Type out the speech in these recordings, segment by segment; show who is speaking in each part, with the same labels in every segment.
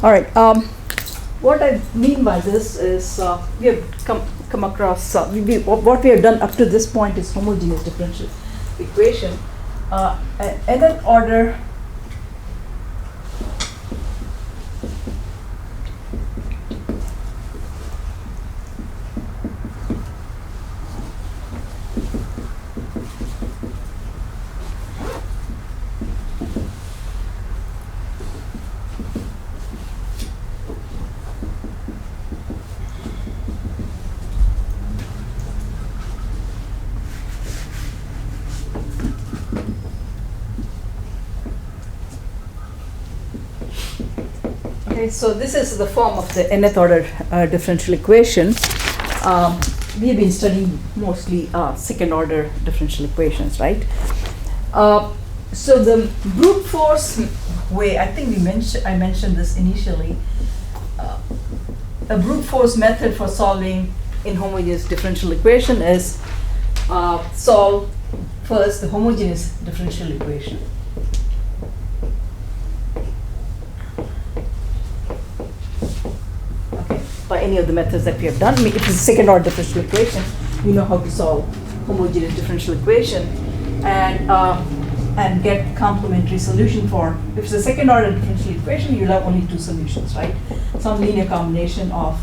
Speaker 1: All right. What I mean by this is we have come across what we have done up to this point is homogeneous differential equation. Nth order so this is the form of the nth order differential equation. We've been studying mostly second order differential equations, right? So the brute force way, I think I mentioned this initially. A brute force method for solving inhomogeneous differential equation is solve first the homogeneous differential equation. By any of the methods that we have done. If it's a second order differential equation, you know how to solve homogeneous differential equation and get complementary solution for. If it's a second order differential equation, you'll have only two solutions, right? Some linear combination of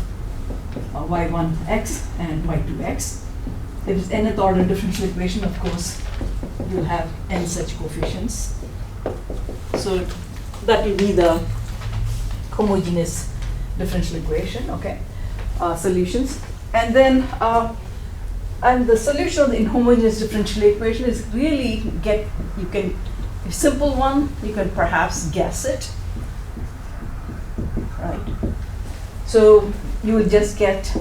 Speaker 1: y1x and y2x. If it's nth order differential equation, of course, you'll have n such coefficients. So that will be the homogeneous differential equation, okay, solutions. And then, and the solution of the inhomogeneous differential equation is really a simple one, you can perhaps guess it, right? So you will just get,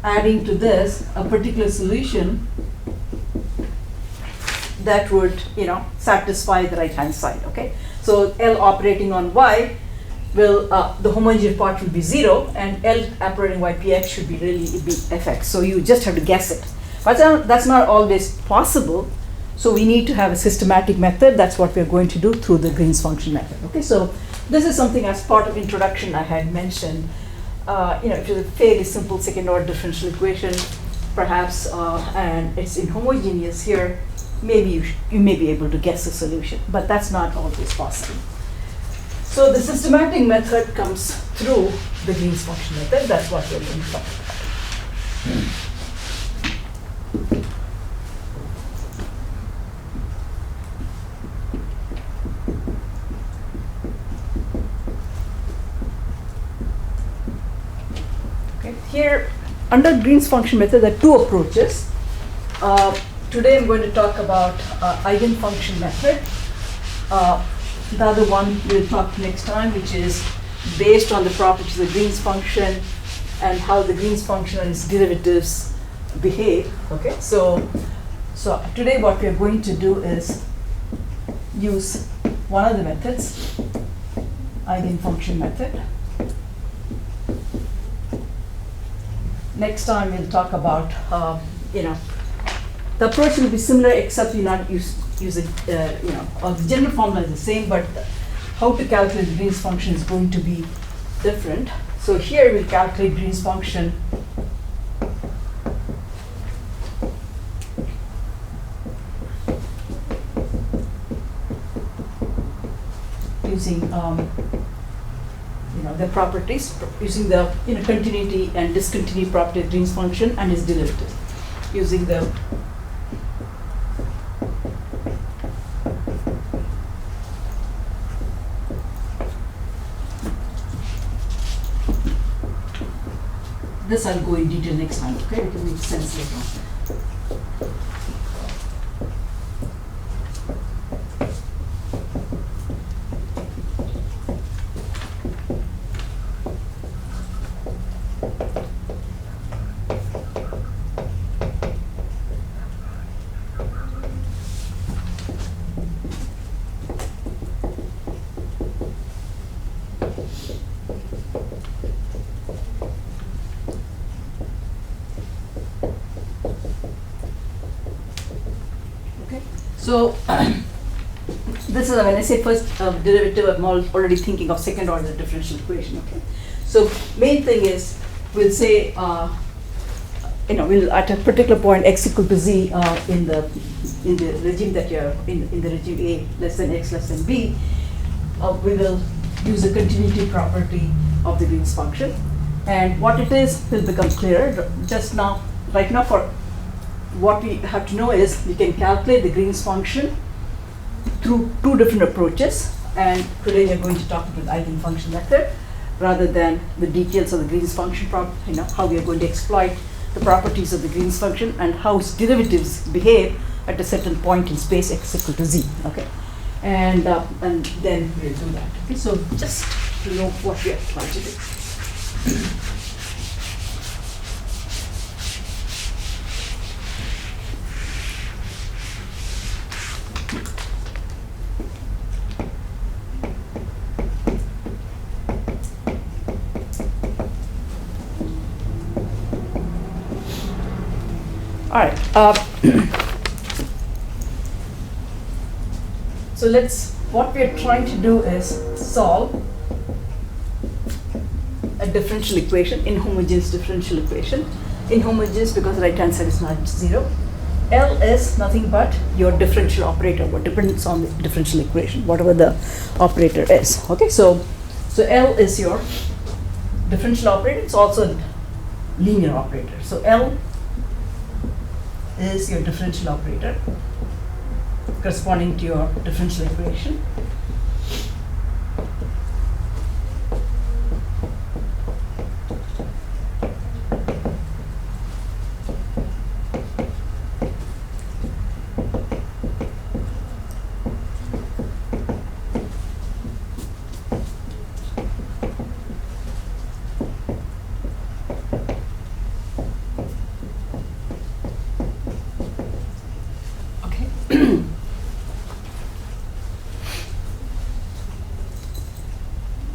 Speaker 1: adding to this, a particular solution that would, satisfy the right-hand side, okay? So L operating on Y will, the homogeneous part will be 0, and L operating ypx should be fx. So you just have to guess it. But that's not always possible. So we need to have a systematic method. That's what we're going to do through the Green's function method. Okay, so this is something as part of introduction I had mentioned. If it's a fairly simple second order differential equation, perhaps, and it's inhomogeneous here, maybe you may be able to guess the solution, but that's not always possible. So the systematic method comes through the Green's function method. That's what we're going to talk about. Okay. Here, under Green's function method, there are two approaches. Today I'm going to talk about eigenfunction method. The other one we'll talk next time, which is based on the properties of Green's function and how the Green's function and its derivatives behave. Okay, so today what we're going to do is use one of the methods, eigenfunction method. Next time we'll talk about, the approach will be similar except we not using, the general formula is the same, but how to calculate the Green's function is going to be different. So here we'll calculate Green's function using the properties, using the continuity and discontinuity property of Green's function and its derivative, using the this I'll go in detail next time, okay? It will make sense later on. So this is when I say first derivative, I'm already thinking of second order differential equation. Okay, so main thing is we'll say we'll at a particular point x equal to z in the regime that you're in the regime a less than x less than b, we will use the continuity property of the Green's function, and what it is will become clearer. Just now, right now, for what we have to know is we can calculate the Green's function through two different approaches, and today we are going to talk about the eigenfunction method rather than the details of the Green's function, how we are going to exploit the properties of the Green's function and how its derivatives behave at a certain point in space x equal to z. Okay, and then we'll do that. Okay, so just to know what we are trying to do. All right. So what we're trying to do is solve a differential equation, inhomogeneous differential equation. Inhomogeneous because the right hand side is not 0. L is nothing but your differential operator, what depends on the differential equation, whatever the operator is. Okay, so L is your differential operator. It's also a linear operator. So L is your differential operator corresponding to your differential equation.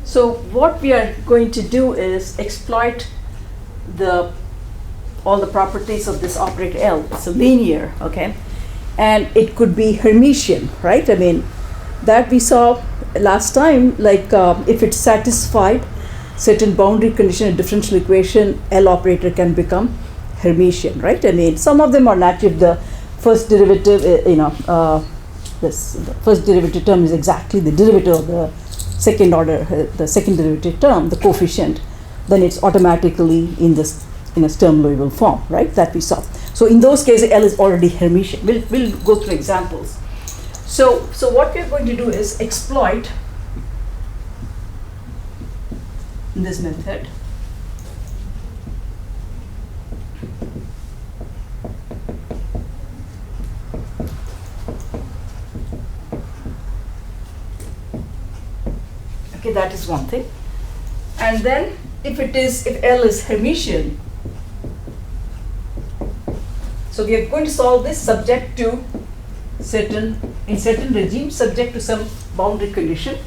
Speaker 1: So what we are going to do is exploit all the properties of this operator L. It's a linear, okay, and it could be Hermitian, right? I mean, that we saw last time, like if it's satisfied certain boundary condition in differential equation, L operator can become Hermitian, right? I mean, some of them are natural. The first derivative, the first derivative term is exactly the derivative of the second order, the second derivative term, the coefficient, then it's automatically in a Sturm Liouville form, right? That we saw. So in those cases, L is already Hermitian. We'll go through examples. So what we're going to do is exploit this method. Okay, that is one thing. And then if L is Hermitian, so we are going to solve this subject to certain regimes, subject to some boundary condition.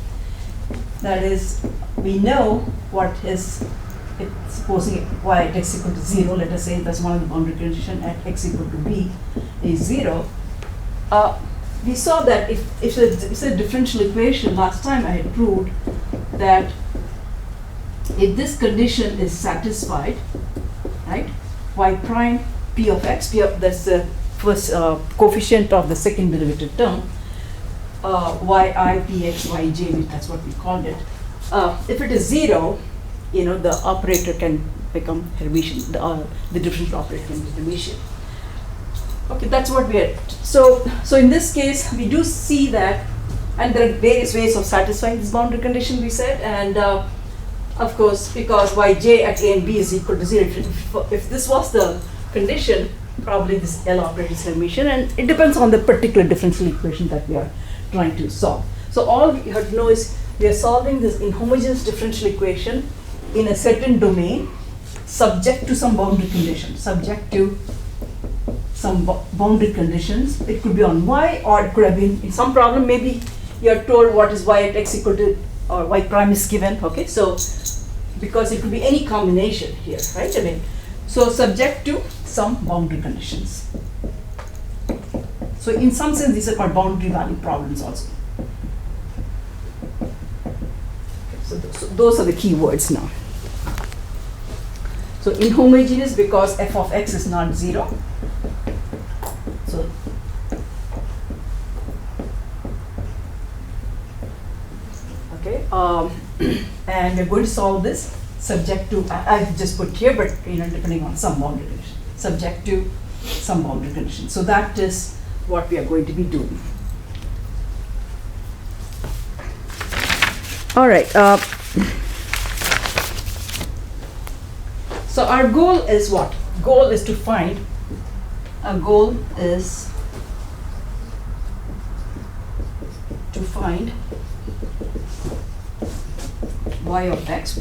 Speaker 1: That is, we know what is, supposing y at x equal to 0, let us say that's one of the boundary condition at x equal to b is 0. We saw that if it's a differential equation, last time I had proved that if this condition is satisfied, right, y prime p of x, that's the first coefficient of the second derivative term, yi px yj, that's what we called it. If it is 0, the operator can become Hermitian, the differential operator can be Hermitian. Okay, that's what we had. So in this case, we do see that, and there are various ways of satisfying this boundary condition, we said, and of course, because yj at a and b is equal to 0, if this was the condition, probably this L operator is Hermitian, and it depends on the particular differential equation that we are trying to solve. So all we have to know is we are solving this inhomogeneous differential equation in a certain domain, subject to some boundary conditions, subject to some boundary conditions. It could be on y, or it could have been in some problem. Maybe you are told what is y at x equal to, or y prime is given. Okay, so because it could be any combination here, right? I mean, so subject to some boundary conditions. So in some sense, these are called boundary value problems also. So those are the key words now. So inhomogeneous because f of x is not 0. So okay, and we're going to solve this subject to, I've just put here, but depending on some boundary condition, subject to some boundary condition. So that is what we are going to be doing. All right. So our goal is what? Goal is to find, our goal is to find y of x.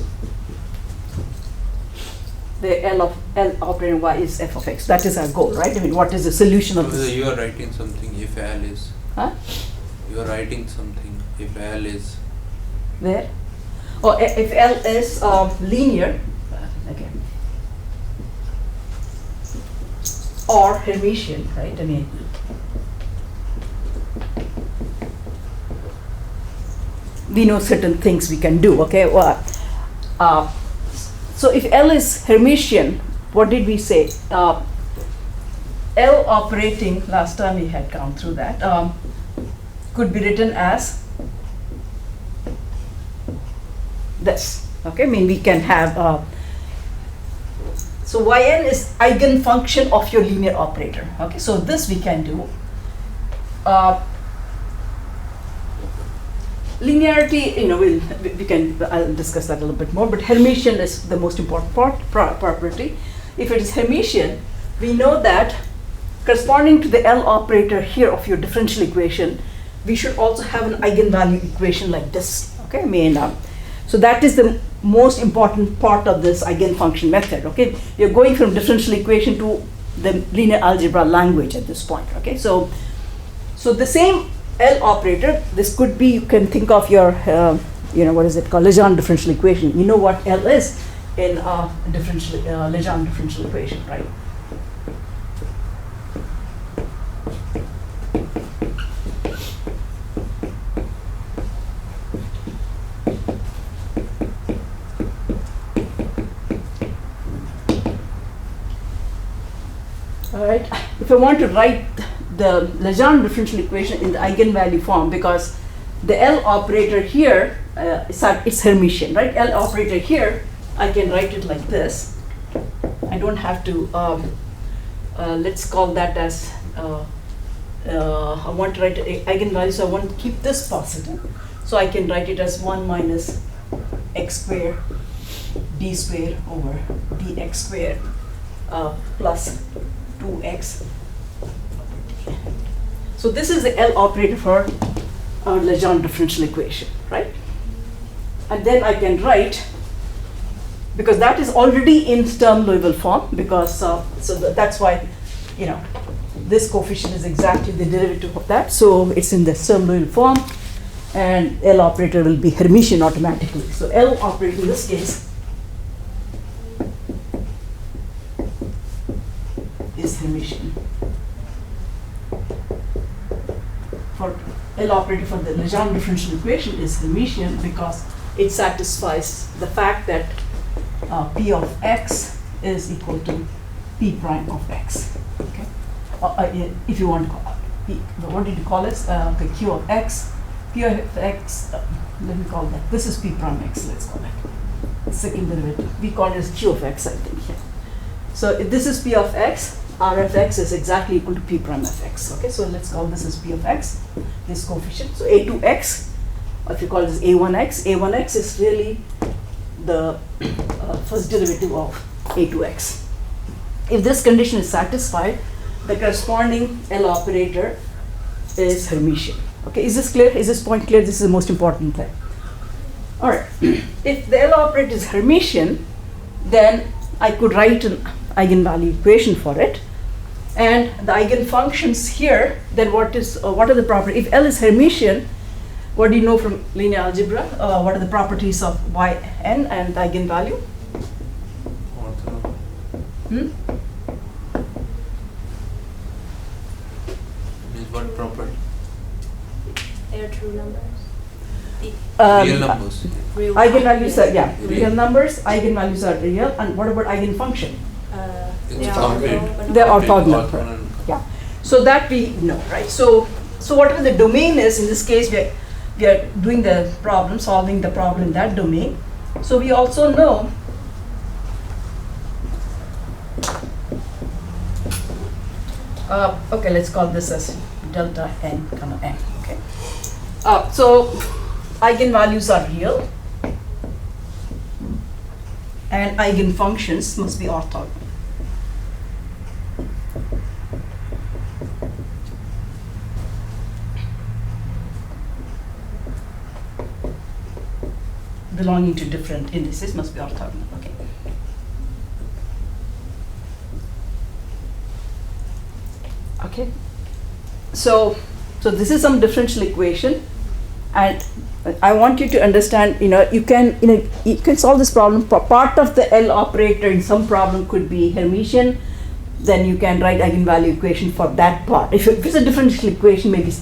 Speaker 1: The L operating y is f of x. That is our goal, right? I mean, what is the solution of this?
Speaker 2: You are writing something if L is.
Speaker 1: Huh?
Speaker 2: You are writing something if L is.
Speaker 1: Where? Oh, if L is linear, okay, or Hermitian, right? I mean, we know certain things we can do, okay? Well, so if L is Hermitian, what did we say? L operating, last time we had gone through that, could be written as this, okay? I mean, we can have, so yn is eigenfunction of your linear operator, okay? So this we can do. Linearity, we can, I'll discuss that a little bit more, but Hermitian is the most important property. If it is Hermitian, we know that corresponding to the L operator here of your differential equation, we should also have an eigenvalue equation like this, okay? I mean, so that is the most important part of this eigenfunction method, okay? You're going from differential equation to the linear algebra language at this point, okay? So the same L operator, this could be, you can think of your, what is it called, Legendre differential equation. You know what L is in Legendre differential equation, right? All right, if I want to write the Legendre differential equation in the eigenvalue form, because the L operator here, it's Hermitian, right? L operator here, I can write it like this. I don't have to, let's call that as, I want to write eigenvalue, so I want to keep this positive. So I can write it as 1 minus x squared d squared over dx squared plus 2x. So this is the L operator for our Legendre differential equation, right? And then I can write, because that is already in Sturm-Liouville form, because that's why, this coefficient is exactly the derivative of that. So it's in the Sturm-Liouville form, and L operator will be Hermitian automatically. So L operator in this case is Hermitian. For L operator for the Legendre differential equation is Hermitian because it satisfies the fact that P of x is equal to P prime of x. Okay, if you want to call it, what did you call it? Okay, Q of x, P of x. Let me call that. This is P prime x. Let's call it second derivative. We call it as Q of x, I think. Yeah. So if this is P of x, R of x is exactly equal to P prime of x. Okay, so let's call this as P of x, this coefficient. So A2x, or if you call this A1x, A1x is really the first derivative of A2x. If this condition is satisfied, the corresponding L operator is Hermitian. Okay, is this clear? Is this point clear? This is the most important thing. All right, if the L operator is Hermitian, then I could write an eigenvalue equation for it, and the eigenfunctions here, then what are the properties? If L is Hermitian, what do you know from linear algebra? What are the properties of yn and the eigenvalue?
Speaker 2: Means what property?
Speaker 3: They are true numbers.
Speaker 2: Real numbers.
Speaker 1: Eigenvalues are, yeah,
Speaker 2: Real.
Speaker 1: real numbers, eigenvalues are real, and what about eigenfunction?
Speaker 2: It's complete.
Speaker 1: They're orthogonal.
Speaker 2: Orthogonal.
Speaker 1: Yeah, so that we know, right? So whatever the domain is, in this case, we are doing the problem, solving the problem in that domain. So we also know okay, let's call this as delta n comma n. Okay. So eigenvalues are real, and eigenfunctions must be orthogonal. Belonging to different indices must be orthogonal. Okay. Okay. So this is some differential equation, and I want you to understand. You can solve this problem. Part of the L operator in some problem could be Hermitian. Then you can write eigenvalue equation for that part. If it's a differential equation, maybe,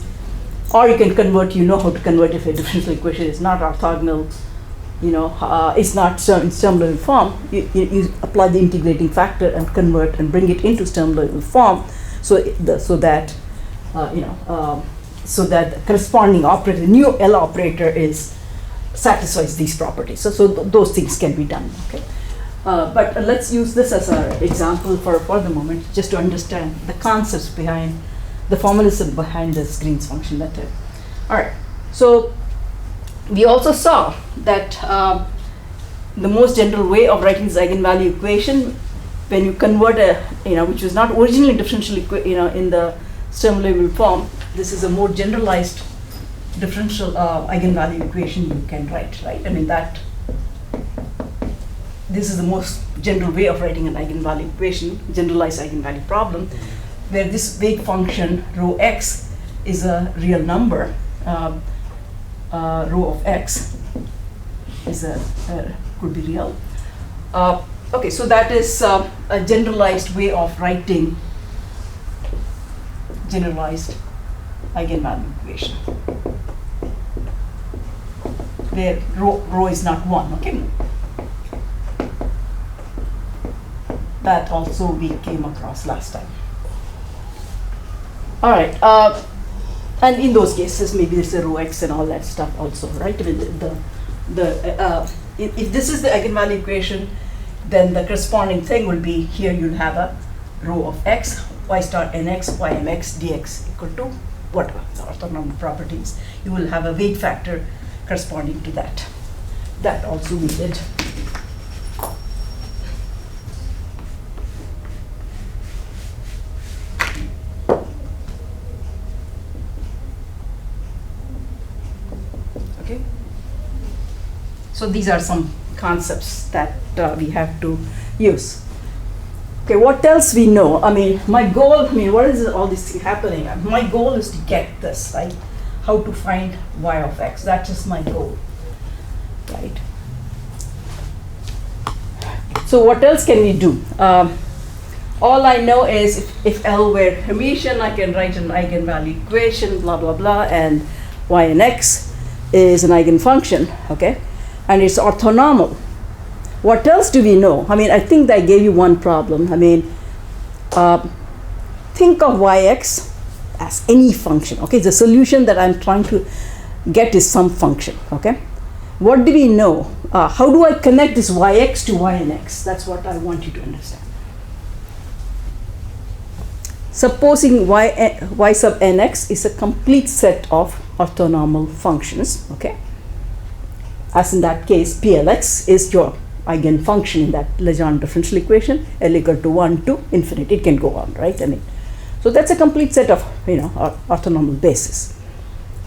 Speaker 1: or you can convert. You know how to convert if a differential equation is not orthogonal. It's not in Sturm-Liouville form. You apply the integrating factor and convert and bring it into Sturm-Liouville form. So that the corresponding operator, new L operator, satisfies these properties. So those things can be done. Okay, but let's use this as an example for the moment, just to understand the concepts behind the formalism behind this Green's function method. All right. So we also saw that the most general way of writing this eigenvalue equation, when you convert which was not originally differential in the Sturm-Liouville form, this is a more generalized differential eigenvalue equation you can write, right? I mean this is the most general way of writing an eigenvalue equation, generalized eigenvalue problem, where this weight function rho x is a real number. Rho of x is could be real. Okay, so that is a generalized way of writing generalized eigenvalue equation, where rho is not 1. Okay, that also we came across last time. All right. And in those cases, maybe there's a rho x and all that stuff also, right? I mean, if this is the eigenvalue equation, then the corresponding thing will be here. You'll have a rho of x, y star nx, ymx dx equal to whatever the orthonormal properties. You will have a weight factor corresponding to that. That also we did. Okay. So these are some concepts that we have to use. Okay, what else we know? I mean, my goal, what is all this thing happening? My goal is to get this, right? How to find y of x. That's just my goal, right? So what else can we do? All I know is if L were Hermitian, I can write an eigenvalue equation, blah, blah, blah, and y and x is an eigenfunction, okay? And it's orthonormal. What else do we know? I mean, I think that I gave you one problem. I mean, think of yx as any function, okay? The solution that I'm trying to get is some function, okay? What do we know? How do I connect this yx to y and x? That's what I want you to understand. Supposing y sub nx is a complete set of orthonormal functions, okay? As in that case, PLX is your eigenfunction in that Legendre differential equation, L equal to 1 to infinity. It can go on, right? I mean, so that's a complete set of orthonormal bases.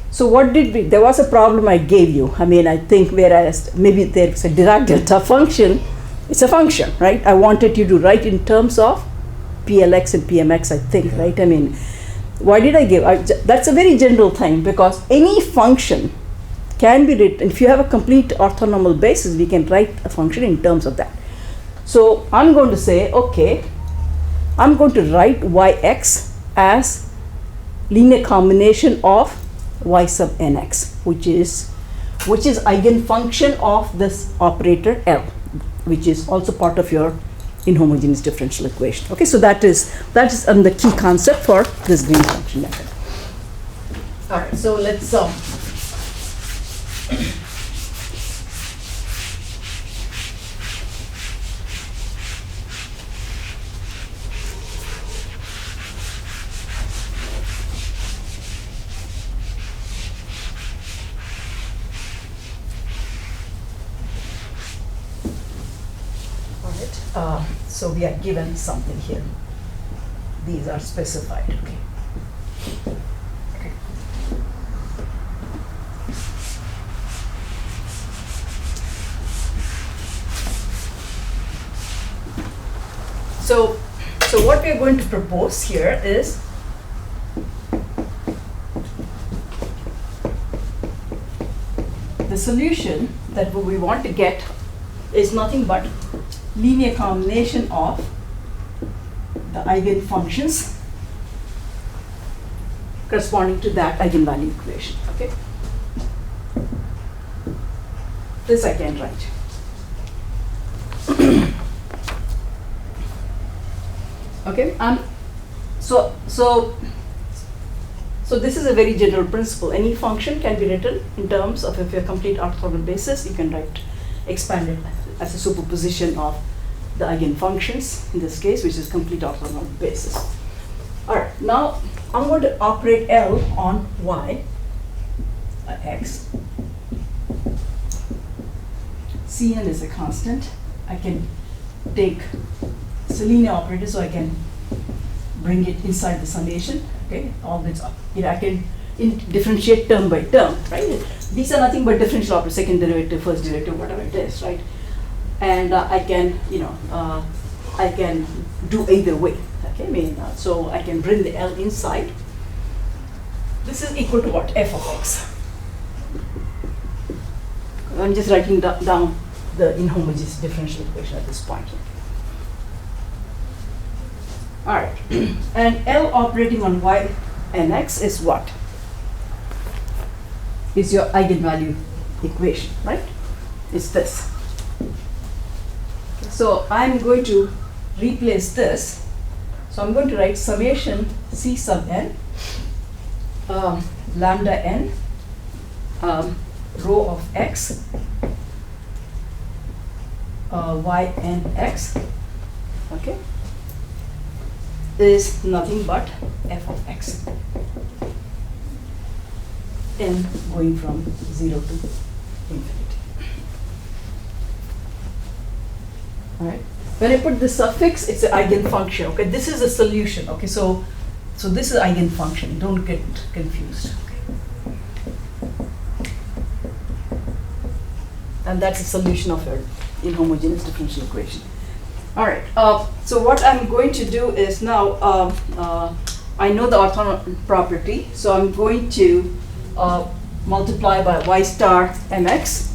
Speaker 1: So what did we? There was a problem I gave you. I mean, I think whereas maybe there's a Dirac delta function, it's a function, right? I wanted you to write in terms of PLX and PMX, I think, right? I mean, why did I give? That's a very general thing, because any function can be written. If you have a complete orthonormal basis, we can write a function in terms of that. So I'm going to say, okay, I'm going to write yx as linear combination of y sub nx, which is which is eigenfunction of this operator L, which is also part of your inhomogeneous differential equation. Okay, so that is the key concept for this green function method. All right, so let's so we are given something here. These are specified. Okay. So what we are going to propose here is the solution that we want to get is nothing but linear combination of the eigenfunctions corresponding to that eigenvalue equation. Okay, this I can write. Okay, so this is a very general principle. Any function can be written in terms of, if you're complete orthogonal basis, you can write expanded as a superposition of the eigenfunctions, in this case, which is complete orthogonal basis. All right, now I'm going to operate L on y, x. Cn is a constant. I can take it's a linear operator, so I can bring it inside the summation. Okay, all this up. I can differentiate term by term, right? These are nothing but differential operators, second derivative, first derivative, whatever it is, right? And I can, I can do either way. Okay, so I can bring the L inside. This is equal to what? F of x. I'm just writing down the inhomogeneous differential equation at this point. All right, and L operating on y and x is what? Is your eigenvalue equation, right? It's this. So I'm going to replace this. So I'm going to write summation C sub n, lambda n, rho of x, y n x, okay, is nothing but f of x, n going from 0 to infinity. All right. When I put the suffix, it's an eigenfunction. Okay, this is a solution. Okay, so this is eigenfunction. Don't get confused. Okay. And that's a solution of your inhomogeneous differential equation. All right. So what I'm going to do is now I know the orthogonal property, so I'm going to multiply by y star mx.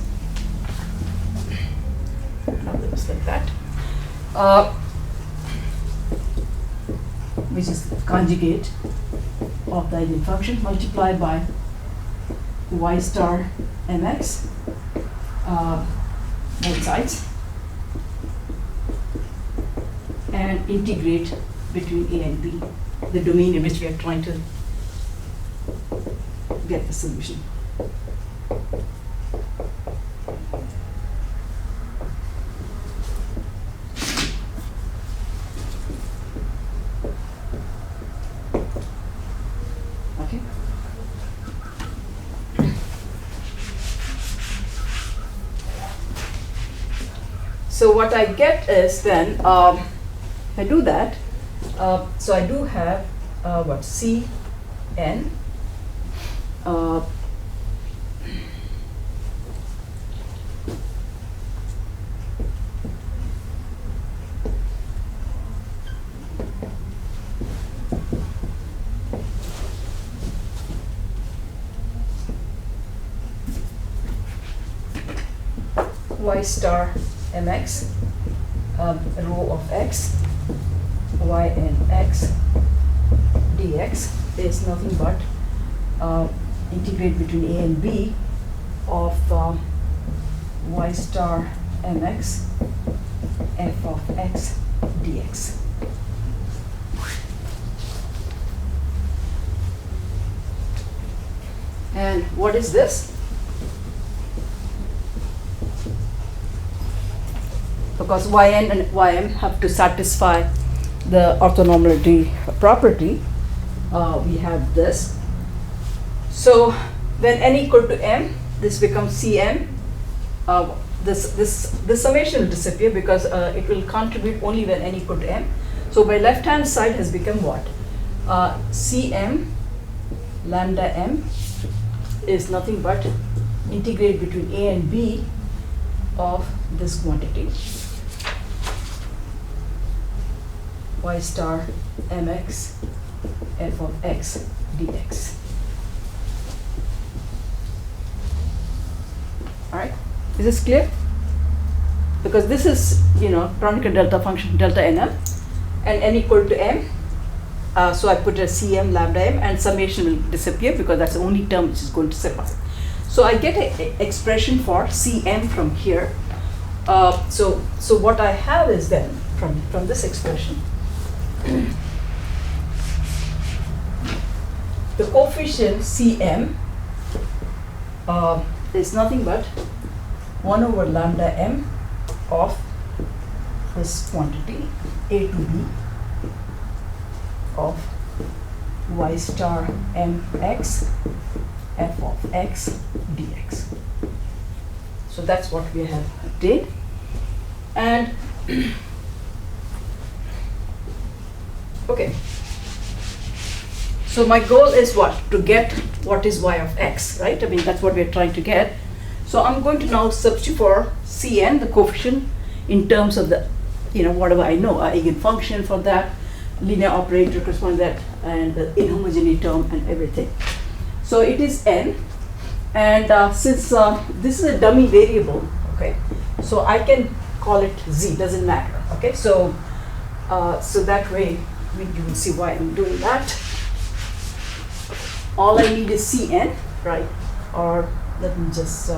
Speaker 1: Looks like that, which is conjugate of the eigenfunction, multiplied by y star mx, both sides, and integrate between a and b, the domain in which we are trying to get the solution. So what I get is then, I do that, so I do have what, C n y star mx, rho of x, y and x dx is nothing but integrate between a and b of y star mx f of x dx. And what is this? Because yn and ym have to satisfy the orthonormality property, we have this. So when n equal to m, this becomes Cm. This summation will disappear because it will contribute only when n equal to m. So my left hand side has become what? Cm lambda m is nothing but integrate between a and b of this quantity y star mx f of x dx. All right, is this clear? Because this is, Kronecker delta function delta nm, and n equal to m. So I put a Cm lambda m, and summation will disappear because that's the only term which is going to survive. So I get an expression for Cm from here. So what I have is then from this expression, the coefficient Cm is nothing but 1 over lambda m of this quantity a to b of y star mx f of x dx. So that's what we have did. And okay, so my goal is what? To get what is y of x, right? I mean, that's what we're trying to get. So I'm going to now substitute for Cn, the coefficient, in terms of the, whatever I know, eigenfunction for that, linear operator corresponding to that, and the inhomogeneity term and everything. So it is n, and since this is a dummy variable, okay, so I can call it z, doesn't matter, okay? So that way you will see why I'm doing that. All I need is Cn, right? Or let me just,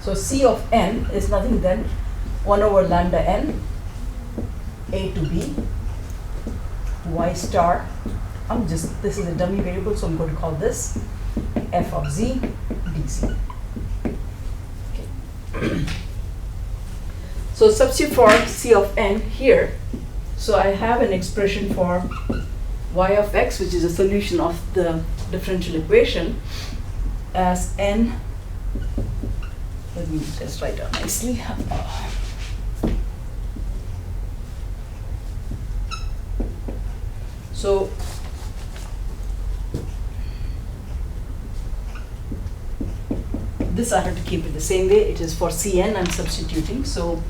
Speaker 1: So C of n is nothing than 1 over lambda n a to b y star. This is a dummy variable, so I'm going to call this f of z dz. Okay. So substitute for C of n here. So I have an expression for y of x, which is a solution of the differential equation, as n. Let me just write down nicely. So this I have to keep it the same way. It is for Cn I'm substituting, so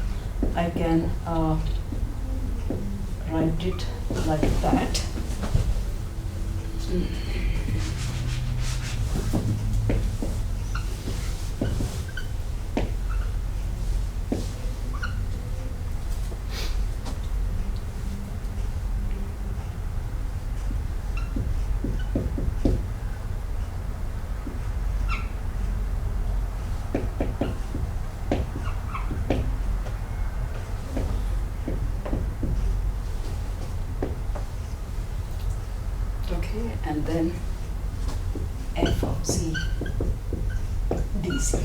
Speaker 1: I can write it like that. Okay, and then f of z dz.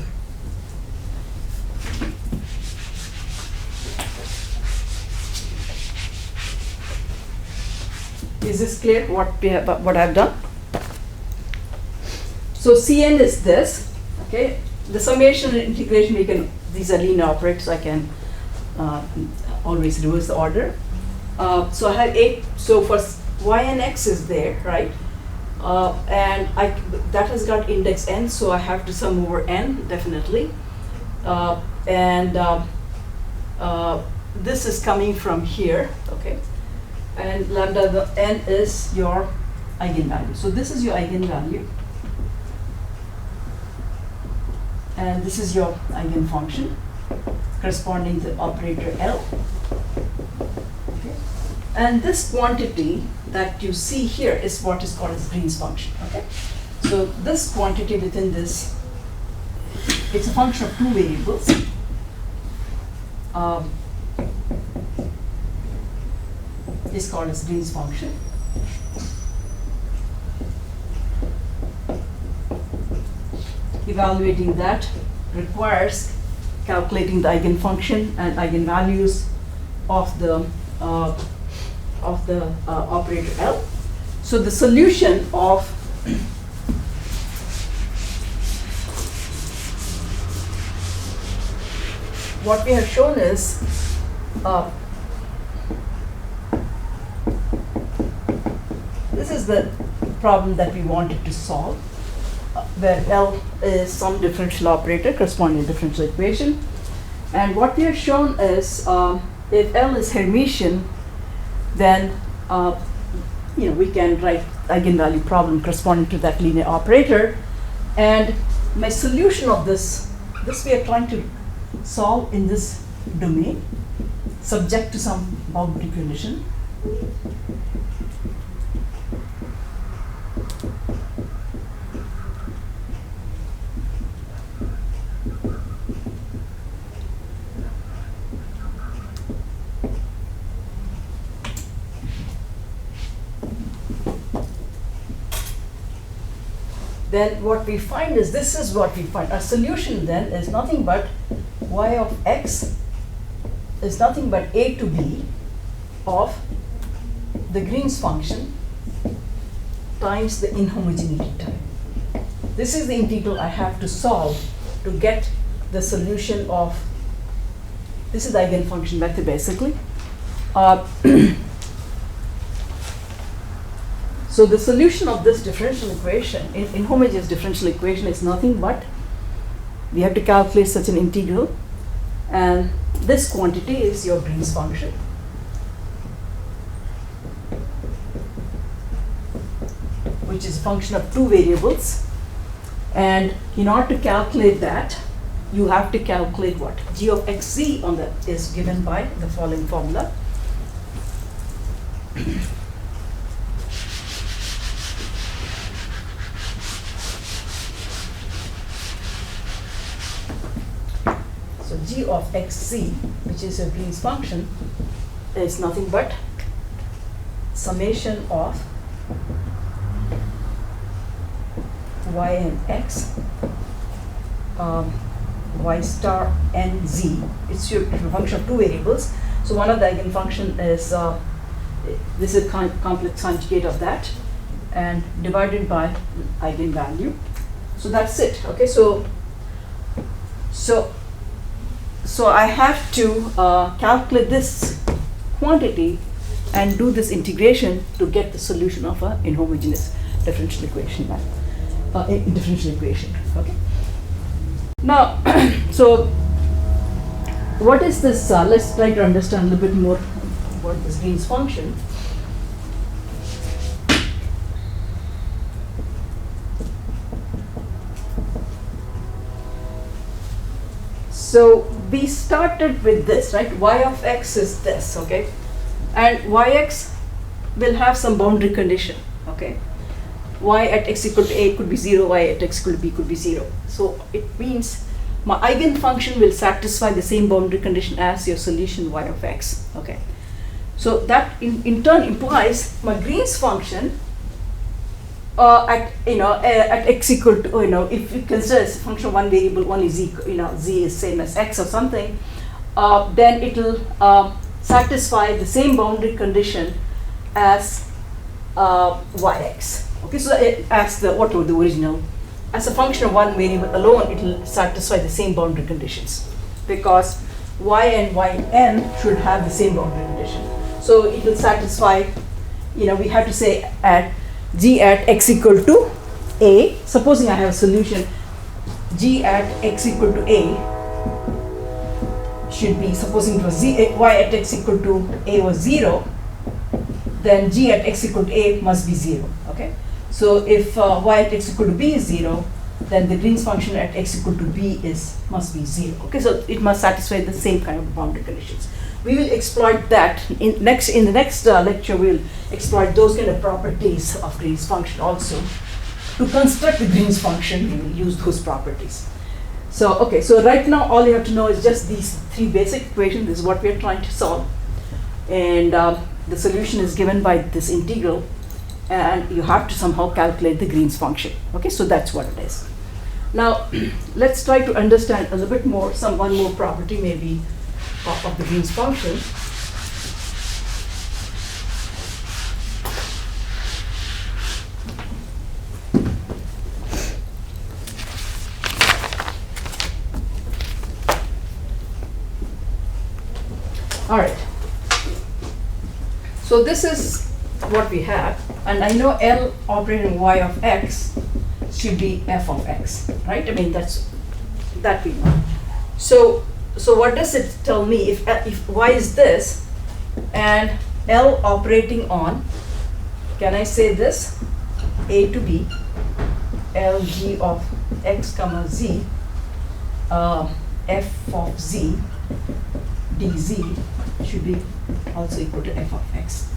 Speaker 1: Is this clear what I've done? So Cn is this, okay? The summation and integration, these are linear operators, I can always reverse the order. So I have so for y and x is there, right? And that has got index n, so I have to sum over n, definitely. This is coming from here, okay? And lambda, the n is your eigenvalue. So this is your eigenvalue. And this is your eigenfunction corresponding to operator L. Okay. And this quantity that you see here is what is called as Green's function. Okay. So this quantity within this, it's a function of two variables. Is called as Green's function. Evaluating that requires calculating the eigenfunction and eigenvalues of the operator L. So the solution of what we have shown is this is the problem that we wanted to solve, where L is some differential operator corresponding to differential equation. And what we have shown is if L is Hermitian, then we can write eigenvalue problem corresponding to that linear operator. And my solution of this we are trying to solve in this domain, subject to some boundary condition. Then what we find is, this is what we find. Our solution then is nothing but y of x is nothing but a to b of the Green's function times the inhomogeneity time. This is the integral I have to solve to get the solution of, this is the eigenfunction method basically. So the solution of this differential equation, inhomogeneous differential equation, is nothing but, we have to calculate such an integral, and this quantity is your Green's function. Which is a function of two variables. And in order to calculate that, you have to calculate what? G of xz on the is given by the following formula. So g of xz, which is a Green's function, is nothing but summation of y and x, y star and z. It's your function of two variables. So one of the eigenfunction is, this is complex conjugate of that, and divided by eigenvalue. So that's it. Okay, so I have to calculate this quantity and do this integration to get the solution of a inhomogeneous differential equation. Differential equation. Okay. Now, so what is this? Let's try to understand a little bit more about this Green's function. So we started with this, right? Y of x is this, okay? And yx will have some boundary condition, okay? Y at x equal to a could be 0, y at x equal to b could be 0. So it means my eigenfunction will satisfy the same boundary condition as your solution y of x, okay? So that in turn implies my Green's function at x equal to, if you consider as a function of one variable, only z, z is same as x or something, then it will satisfy the same boundary condition as yx. Okay, so as the original, as a function of one variable alone, it will satisfy the same boundary conditions, because y and yn should have the same boundary condition. So it will satisfy, we have to say at g at x equal to a. Supposing I have a solution, g at x equal to a should be, supposing it was y at x equal to a was 0, then g at x equal to a must be 0. Okay. So if y at x equal to b is 0, then the Green's function at x equal to b must be 0. Okay, so it must satisfy the same kind of boundary conditions. We will exploit that in the next lecture. We'll exploit those kind of properties of Green's function also. to construct the Green's function, we will use those properties. So, okay, so right now all you have to know is just these three basic equations. This is what we are trying to solve. And the solution is given by this integral, and you have to somehow calculate the Green's function. Okay, so that's what it is. Now, let's try to understand a little bit more, one more property maybe of the Green's function. All right. So this is what we have, and I know L operating y of x should be f of x, right? I mean, that we know. So what does it tell me? If y is this, and L operating on, can I say this? A to b, L g of x comma z, f of z dz should be also equal to f of x.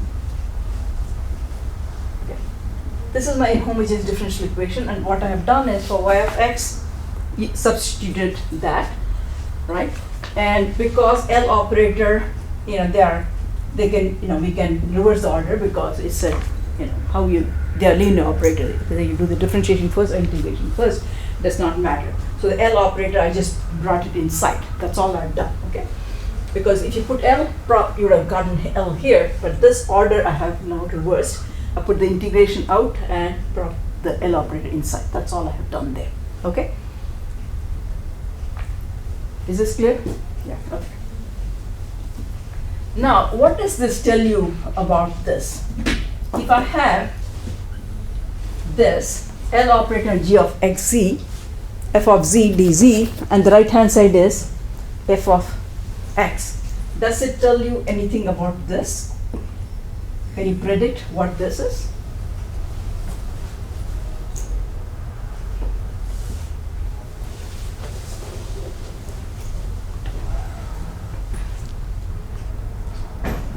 Speaker 1: Okay. This is my homogeneous differential equation, and what I have done is for y of x, substituted that, right? And because L operator, they can, we can reverse the order because it's a, they are linear operator. Whether you do the differentiation first or integration first does not matter. So the L operator, I just brought it inside. That's all I've done, okay? Because if you put L, you would have gotten L here, but this order I have now reversed. I put the integration out and brought the L operator inside. That's all I have done there, okay? Is this clear? Yeah, okay. Now, what does this tell you about this? If I have this L operator g of xz, f of z dz, and the right hand side is f of x, does it tell you anything about this? Can you predict what this is?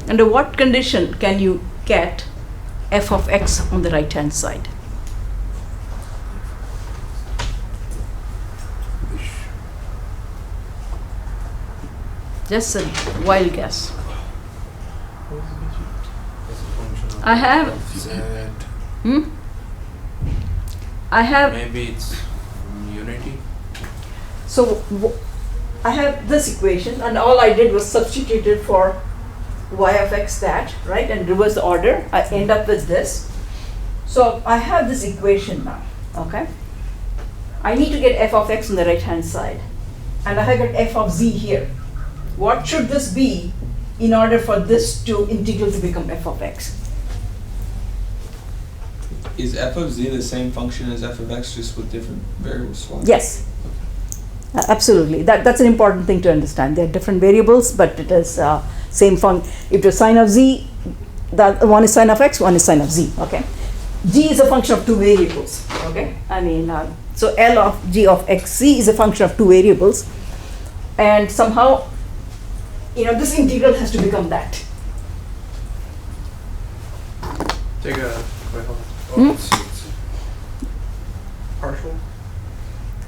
Speaker 1: Under what condition can you get f of x on the right hand side? Just a wild guess. I have. I have.
Speaker 2: Maybe it's unity.
Speaker 1: So I have this equation, and all I did was substituted for y of x that, right, and reverse the order. I end up with this. So I have this equation now, okay? I need to get f of x on the right hand side, and I have got f of z here. What should this be in order for this to integral to become f of x?
Speaker 3: Is f of z the same function as f of x, just with different variables swapped?
Speaker 1: Yes. Absolutely. That's an important thing to understand. They're different variables, but it is same function. If the sine of z, that one is sine of x, one is sine of z. Okay. G is a function of two variables. Okay. I mean, so L of g of xz is a function of two variables, and somehow, this integral has to become that.
Speaker 4: Take a wait, hold on.
Speaker 1: Hmm?
Speaker 4: It's partial.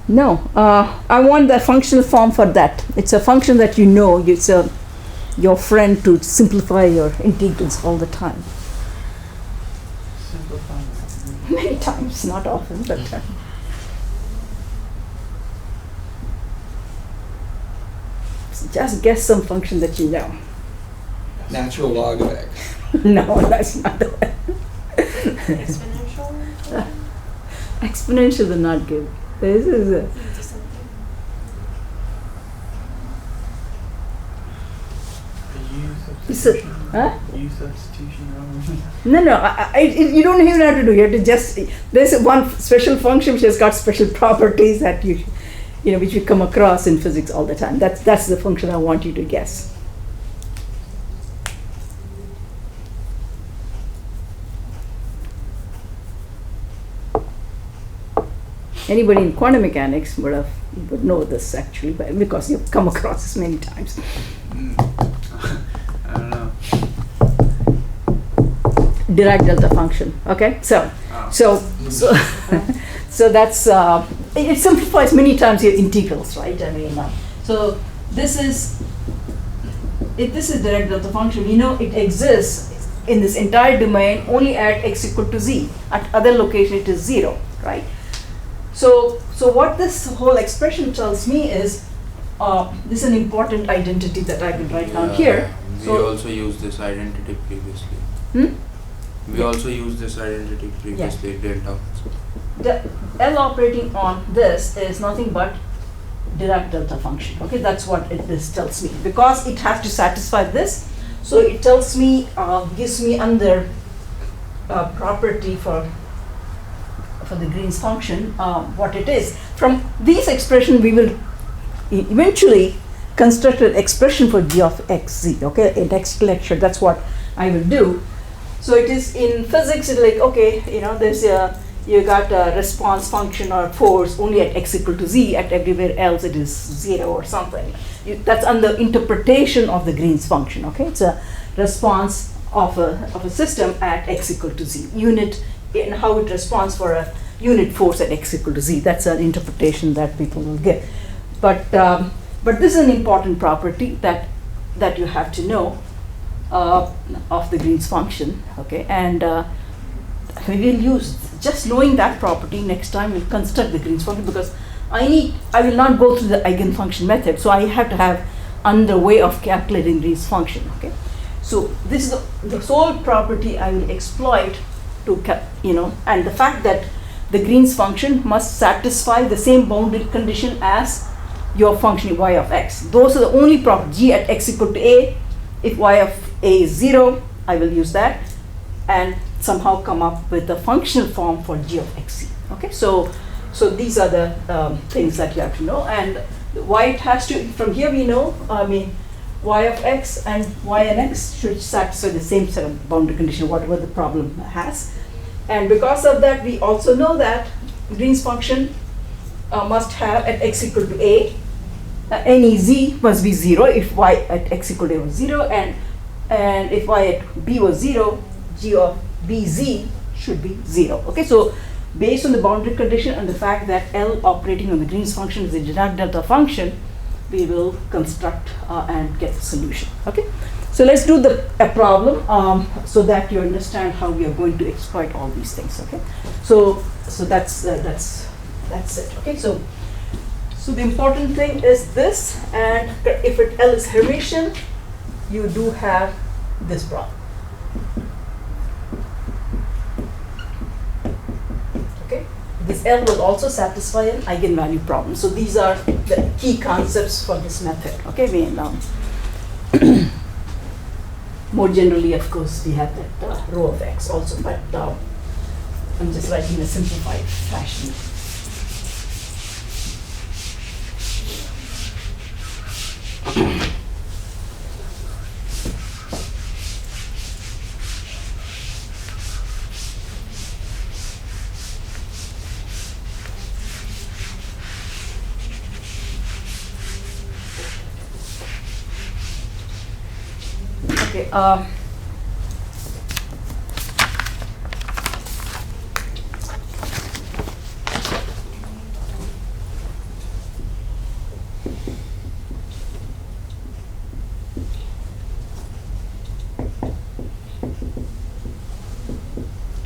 Speaker 1: No, I want the functional form for that. It's a function that it's your friend to simplify your integrals all the time.
Speaker 4: Simplifying.
Speaker 1: Many times, not often, but just guess some function that you know.
Speaker 3: Natural log of x.
Speaker 1: No, that's not the one.
Speaker 5: Exponential?
Speaker 1: Exponential will not give. This is a It's a- huh?
Speaker 4: U substitution.
Speaker 1: no. You don't even have to do. You have to just. There's one special function which has got special properties that which we come across in physics all the time. That's the function I want you to guess. Anybody in quantum mechanics would know this actually, because you've come across this many times.
Speaker 4: I don't know.
Speaker 1: Dirac delta function. Okay, so So that's, it simplifies many times your integrals, right? I mean, so this is, if this is direct delta function, you know it exists in this entire domain only at x equal to z. At other location it is 0, right? So what this whole expression tells me is, this is an important identity that I will write down here.
Speaker 2: We
Speaker 1: So-
Speaker 2: also used this identity previously.
Speaker 1: Hmm?
Speaker 2: We also used this identity previously, delta.
Speaker 1: The L operating on this is nothing but Dirac delta function. Okay, that's what this tells me. Because it has to satisfy this, so it tells me, gives me under property for the Green's function, what it is. From these expression, we will eventually construct an expression for g of xz. Okay, in next lecture, that's what I will do. So it is in physics, it's like, okay, you know, there's a, you got a response function or force only at x equal to z, at everywhere else it is 0 or something. That's under interpretation of the Green's function, okay? It's a response of a system at x equal to z. Unit in how it responds for a unit force at x equal to z. That's an interpretation that people will get. But this is an important property that you have to know of the Green's function, okay? And we will use just knowing that property. Next time we'll construct the Green's function, because I will not go through the eigenfunction method, so I have to have another way of calculating Green's function, okay? So this is the sole property I will exploit to, and the fact that the Green's function must satisfy the same boundary condition as your function y of x. Those are the only properties. G at x equal to a, if y of a is 0, I will use that and somehow come up with a functional form for g of xc. Okay, so these are the things that you have to know, and why it has to, from here we know, I mean, y of x and y and x should satisfy the same set of boundary condition, whatever the problem has. And because of that, we also know that Green's function must have at x equal to a, any z must be 0 if y at x equal to a was 0, and if y at b was 0, g of bz should be 0. Okay, so based on the boundary condition and the fact that L operating on the Green's function is a Dirac delta function, we will construct and get the solution. Okay, so let's do a problem so that you understand how we are going to exploit all these things. Okay, so that's it. Okay, so the important thing is this, and if L is Hermitian, you do have this problem. Okay, this L will also satisfy an eigenvalue problem. So these are the key concepts for this method. Okay, more generally, of course, we have that rho of x also, but I'm just writing in a simplified fashion.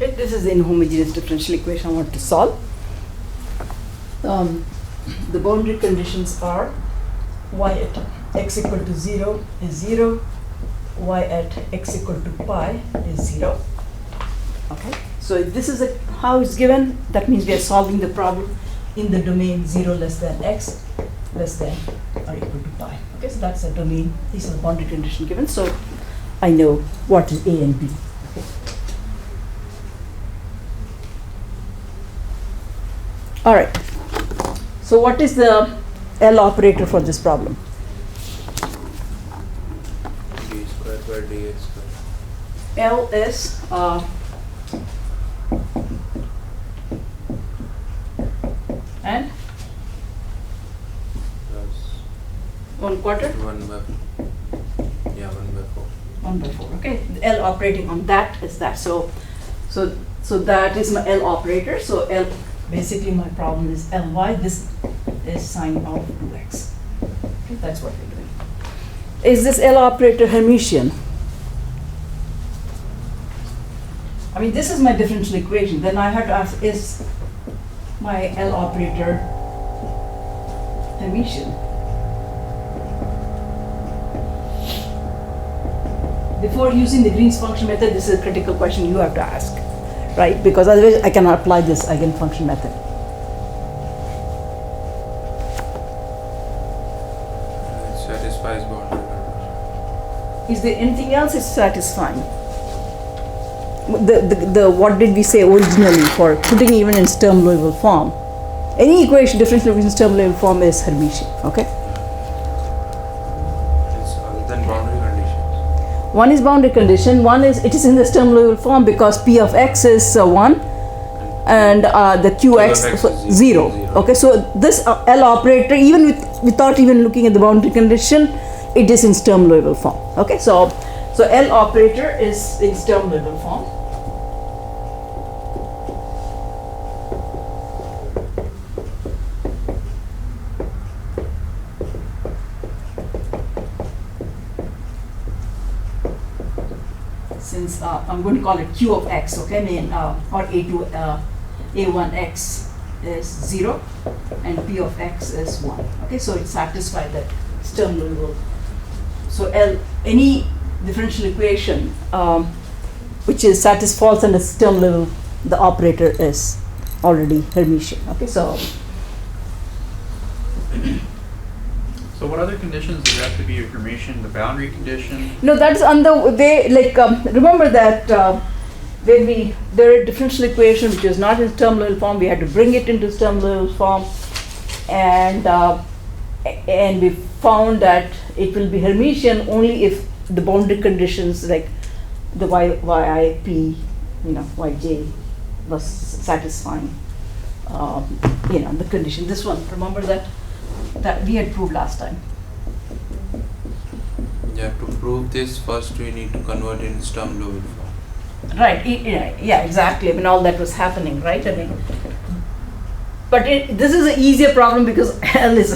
Speaker 1: Okay, this is the inhomogeneous differential equation I want to solve. The boundary conditions are y at x equal to 0 is 0, y at x equal to pi is 0. Okay, so if this is how it's given, that means we are solving the problem in the domain 0 less than x less than or equal to pi. Okay, so that's the domain. These are the boundary conditions given, so I know what is A and B. Okay. All right, so what is the L operator for this problem?
Speaker 2: D square by dx square.
Speaker 1: L is and
Speaker 2: Plus
Speaker 1: 1/4?
Speaker 2: 1 by 4.
Speaker 1: 1 by 4, okay. The L operating on that is that. So that is my L operator. So L basically my problem is Ly, this is sine of 2x. Okay, that's what we're doing. Is this L operator Hermitian? I mean, this is my differential equation. Then I have to ask, is my L operator Hermitian? Before using the Green's function method, this is a critical question you have to ask, right? Because otherwise I cannot apply this eigenfunction method.
Speaker 2: It satisfies boundary condition.
Speaker 1: Is there anything else is satisfying? The what did we say originally for putting even in Sturm-Liouville form? Any equation, differential equation in Sturm-Liouville form is Hermitian, okay?
Speaker 2: It's other than boundary conditions.
Speaker 1: One is boundary condition, one is, it is in the Sturm-Liouville form because P of x is 1 and the Qx
Speaker 2: Q of x
Speaker 1: so
Speaker 2: is
Speaker 1: 0. Okay, so this L operator, even without even looking at the boundary condition, it is in Sturm-Liouville form. Okay, so L operator is in Sturm-Liouville form. Since I'm going to call it Q of x, okay, I mean, or A1x is 0 and P of x is 1. Okay, so it satisfies that Sturm-Liouville. So any differential equation which is falls under Sturm-Liouville, the operator is already Hermitian. Okay, so
Speaker 4: So what other conditions does it have to be a Hermitian? The boundary condition?
Speaker 1: no, that's on the they like remember that when there are differential equation which is not in Sturm-Liouville form, we had to bring it into Sturm-Liouville form, and we found that it will be Hermitian only if the boundary conditions like the yip, yj was satisfying the condition. This one, remember that we had proved last time.
Speaker 2: Yeah, to prove this, first we need to convert in Sturm-Liouville form.
Speaker 1: Right, yeah, exactly. I mean, all that was happening, right? I mean, but this is an easier problem because L is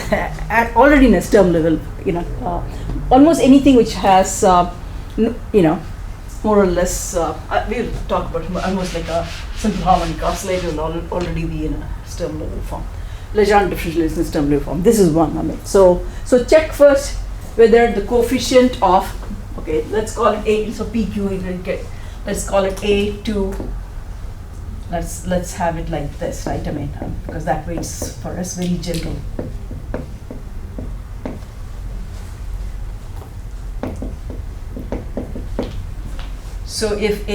Speaker 1: already in a Sturm-Liouville, almost anything which has, more or less, we'll talk about almost like a simple harmonic oscillator will already be in a Sturm-Liouville form. Legendre differential is in Sturm-Liouville form. This is one, I mean. So check first whether the coefficient of, okay, let's call it A, so PQ, let's call it A2, let's have it like this, right? I mean, because that way it's for us very general. So if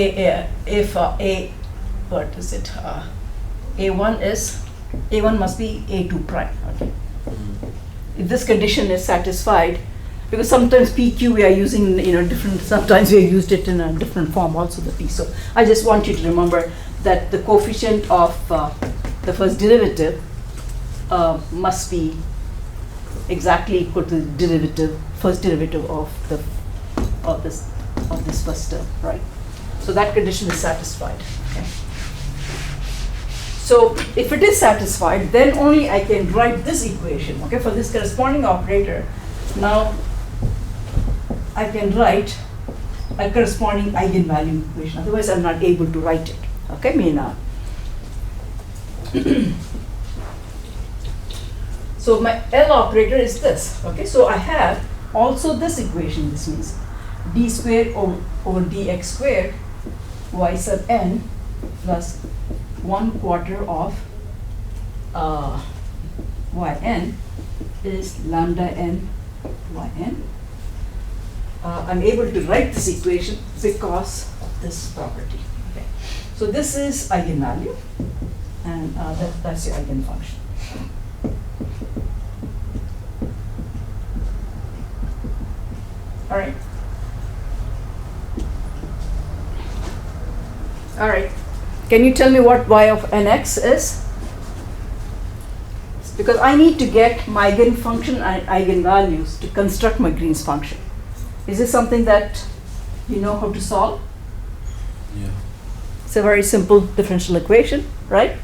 Speaker 1: A1 must be A2 prime, okay? If this condition is satisfied, because sometimes PQ we are using, different, sometimes we have used it in a different form also, the P. So I just want you to remember that the coefficient of the first derivative must be exactly equal to the first derivative of this first term, right? So that condition is satisfied, okay? So if it is satisfied, then only I can write this equation, okay, for this corresponding operator. Now I can write a corresponding eigenvalue equation, otherwise I'm not able to write it, okay, Meena. So my L operator is this, okay, so I have also this equation. This means d squared over dx squared y sub n plus 1/4 of yn is lambda n yn. I'm able to write this equation because of this property. Okay. So this is eigenvalue, and that's your eigenfunction. All right. All right. Can you tell me what y of nx is? Because I need to get my eigenfunction and eigenvalues to construct my Green's function. Is this something that you know how to solve?
Speaker 2: Yeah.
Speaker 1: It's a very simple differential equation, right?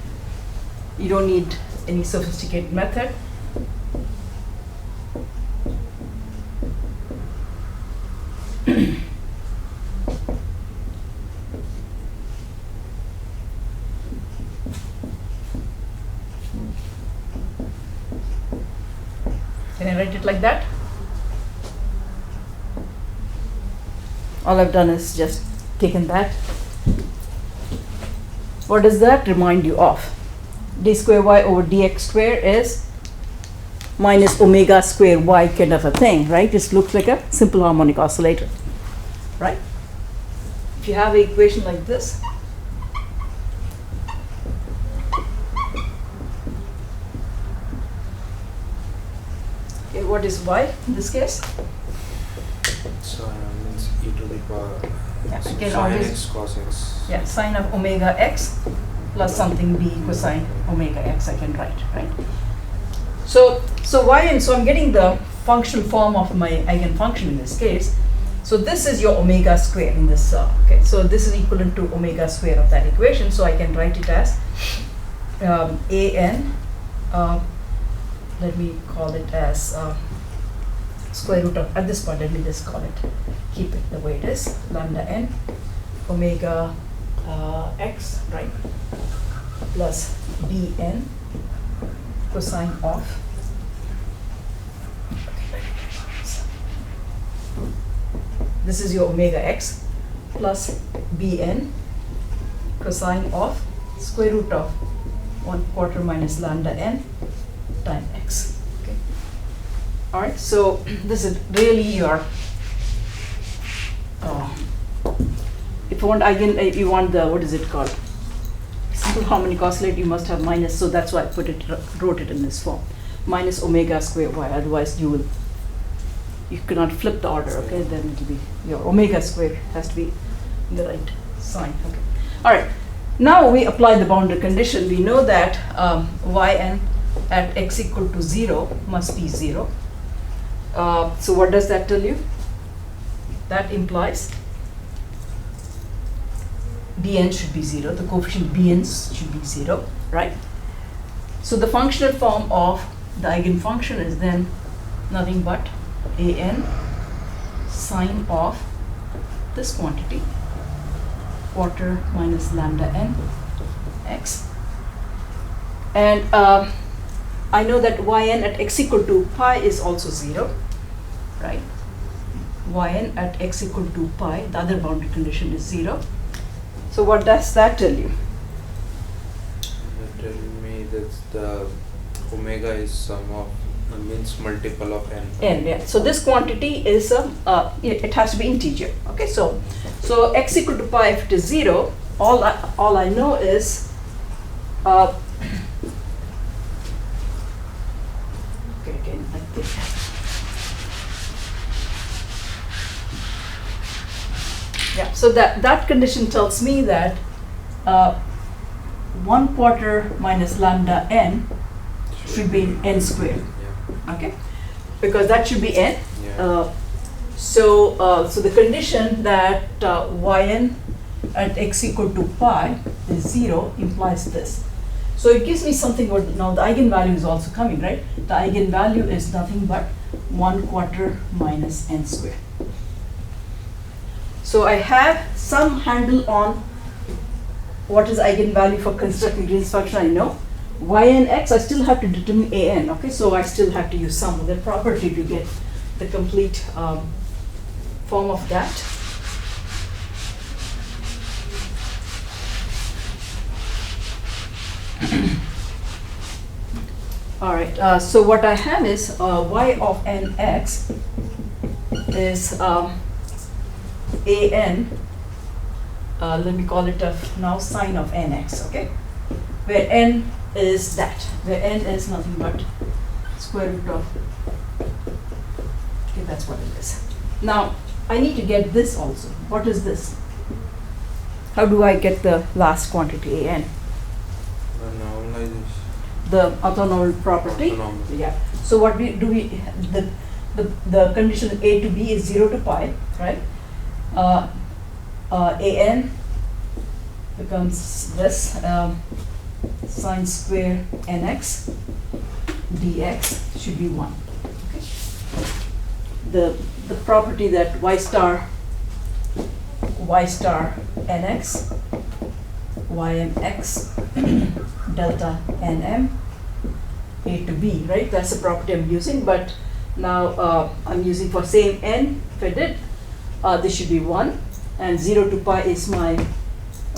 Speaker 1: You don't need any sophisticated method. Can I write it like that? All I've done is just taken that. What does that remind you of? D square y over dx square is minus omega square y kind of a thing, right? It looks like a simple harmonic oscillator, right? If you have an equation like this, okay, what is y in this case?
Speaker 2: So means e to the power
Speaker 1: Yeah, I can
Speaker 2: sin
Speaker 1: always-
Speaker 2: x cos x.
Speaker 1: Yeah, sine of omega x plus something b cosine omega x I can write, right? So y, so I'm getting the functional form of my eigenfunction in this case. So this is your omega square in this, okay, so this is equivalent to omega square of that equation, so I can write it as an, let me call it as square root of, at this point, let me just call it, keep it the way it is, lambda n omega x, right, plus bn cosine of, this is your omega x plus bn cosine of square root of 1/4 minus lambda n time x. Okay. All right. So this is really your. If you want you want the, what is it called? Simple harmonic oscillator. You must have minus. So that's why I wrote it in this form. Minus omega square y. Otherwise, you cannot flip the order. Okay. Then it will be your omega square has to be in the right sign. Okay. All right. Now we apply the boundary condition. We know that yn at x equal to 0 must be 0. So what does that tell you? That implies bn should be 0. The coefficient bn should be 0, right? So the functional form of the eigenfunction is then nothing but an sine of this quantity, 1/4 minus lambda n x. And I know that yn at x equal to pi is also 0, right? Yn at x equal to pi, the other boundary condition is 0. So what does that tell you?
Speaker 2: That tell me that the omega is sum of means multiple of n.
Speaker 1: N, yeah. So this quantity is it has to be integer. Okay, so x equal to pi, if it is 0, all I know is okay, again like this. Yeah, so that condition tells me that 1/4 minus lambda n should be n squared.
Speaker 2: Yeah.
Speaker 1: Okay, because that should be n.
Speaker 2: Yeah.
Speaker 1: So the condition that yn at x equal to pi is 0 implies this. So it gives me something. Now the eigenvalue is also coming, right? The eigenvalue is nothing but 1/4 minus n squared. So I have some handle on what is eigenvalue for constructing Green's function. I know yn x. I still have to determine an. Okay, so I still have to use some of the property to get the complete form of that. All right. So what I have is y of nx is an. Let me call it now sine of nx. Okay, where n is that, where n is nothing but square root of. Okay, that's what it is. Now I need to get this also. What is this? How do I get the last quantity an?
Speaker 2: The normalization.
Speaker 1: The orthonormal property.
Speaker 2: Orthonormal.
Speaker 1: Yeah. So what we do, the condition a to b is 0 to pi, right? An becomes this sine square nx dx should be 1. Okay? The property that y star nx ymx delta nm a to b, right? That's the property I'm using, but now I'm using for same n fitted, this should be 1, and 0 to pi is my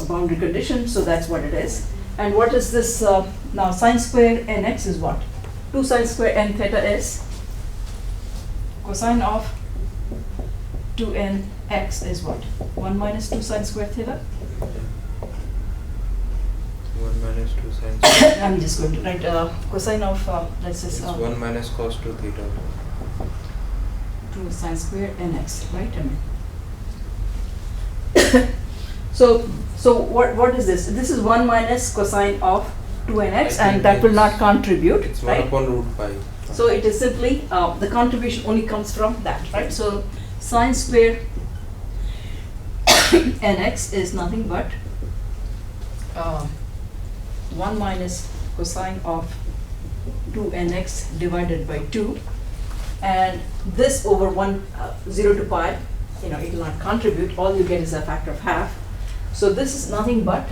Speaker 1: boundary condition, so that's what it is. And what is this now? Sine square nx is what? 2 sine square n theta is cosine of 2nx is what? 1 minus 2 sine square theta?
Speaker 2: 1 minus 2 sine square.
Speaker 1: I'm just going to write cosine of, let's
Speaker 2: It's
Speaker 1: just
Speaker 2: 1 minus cos 2 theta.
Speaker 1: 2 sine square nx, right? I mean. So what is this? This is 1 minus cosine of 2nx,
Speaker 2: I
Speaker 1: and
Speaker 2: think
Speaker 1: that will not
Speaker 2: it's-
Speaker 1: contribute,
Speaker 2: It's 1
Speaker 1: right?
Speaker 2: upon root pi.
Speaker 1: So it is simply, the contribution only comes from that, right? So sine square nx is nothing but 1 minus cosine of 2nx divided by 2, and this over 0 to pi, you know, it will not contribute, all you get is a factor of half. So this is nothing but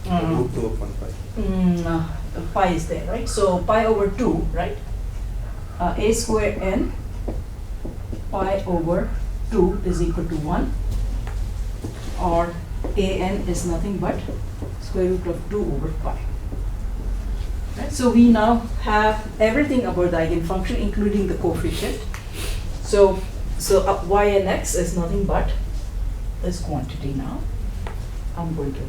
Speaker 2: Root 2 upon pi.
Speaker 1: pi is there, right? So pi over 2, right? A square n pi over 2 is equal to 1, or an is nothing but square root of 2 over pi. Right? So we now have everything about the eigenfunction, including the coefficient. So y and x is nothing but this quantity now. I'm going to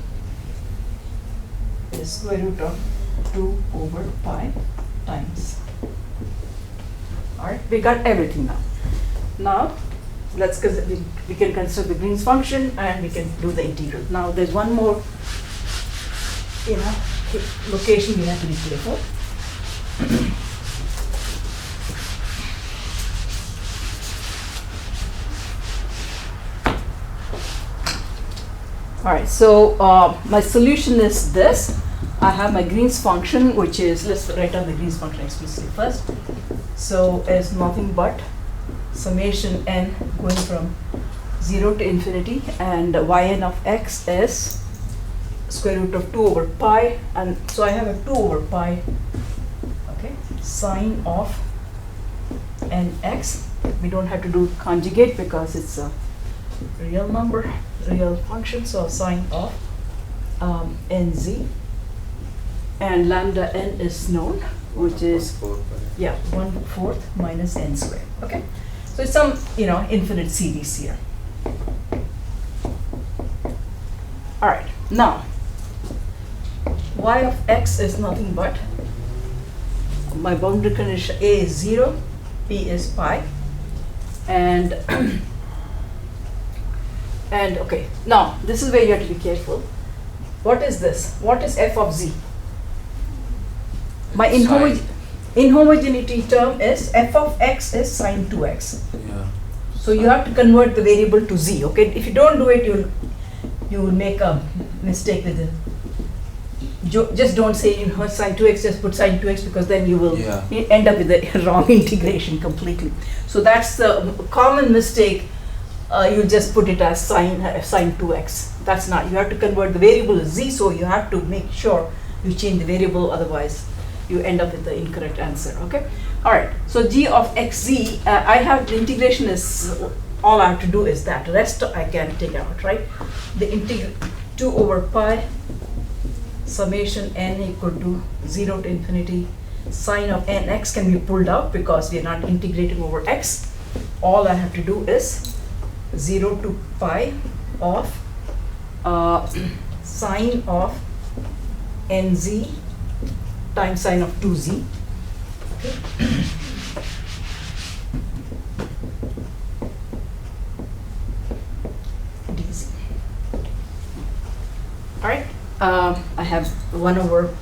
Speaker 1: is square root of 2 over pi times. Alright, we got everything now. Now, we can consider the Green's function and we can do the integral. Now, there's one more, location we have to be careful. Alright, so my solution is this. I have my Green's function, which is, let's write down the Green's function explicitly first. So it's nothing but summation n going from 0 to infinity, and yn of x is square root of 2 over pi, and so I have a 2 over pi, okay, sine of nx. We don't have to do conjugate because it's a real number, real function, so sine of nz, and lambda n is known, which is
Speaker 2: 4 pi.
Speaker 1: 1/4 minus n squared. Okay, so it's some infinite series here. All right, now y of x is nothing but my boundary condition. A is 0, b is pi, and and okay, now this is where you have to be careful. What is this? What is f of z? My inhomogeneity term is f of x is sine 2x.
Speaker 2: Yeah.
Speaker 1: So you have to convert the variable to z. Okay, if you don't do it, you will make a mistake with it. Just don't say sine 2x. Just put sine 2x, because then you will end up with the wrong integration completely. So that's the common mistake. You just put it as sine 2x. That's not. You have to convert the variable as z. So you have to make sure you change the variable. Otherwise, you end up with the incorrect answer. Okay. All right. So g of xz, I have the integration is all I have to do is that. The rest I can take out, right? The integral 2 over pi summation n equal to 0 to infinity. Sine of nx can be pulled out because we are not integrating over x. All I have to do is 0 to pi of sine of nz times sine of 2z. Okay. dz. All right. I have 1 over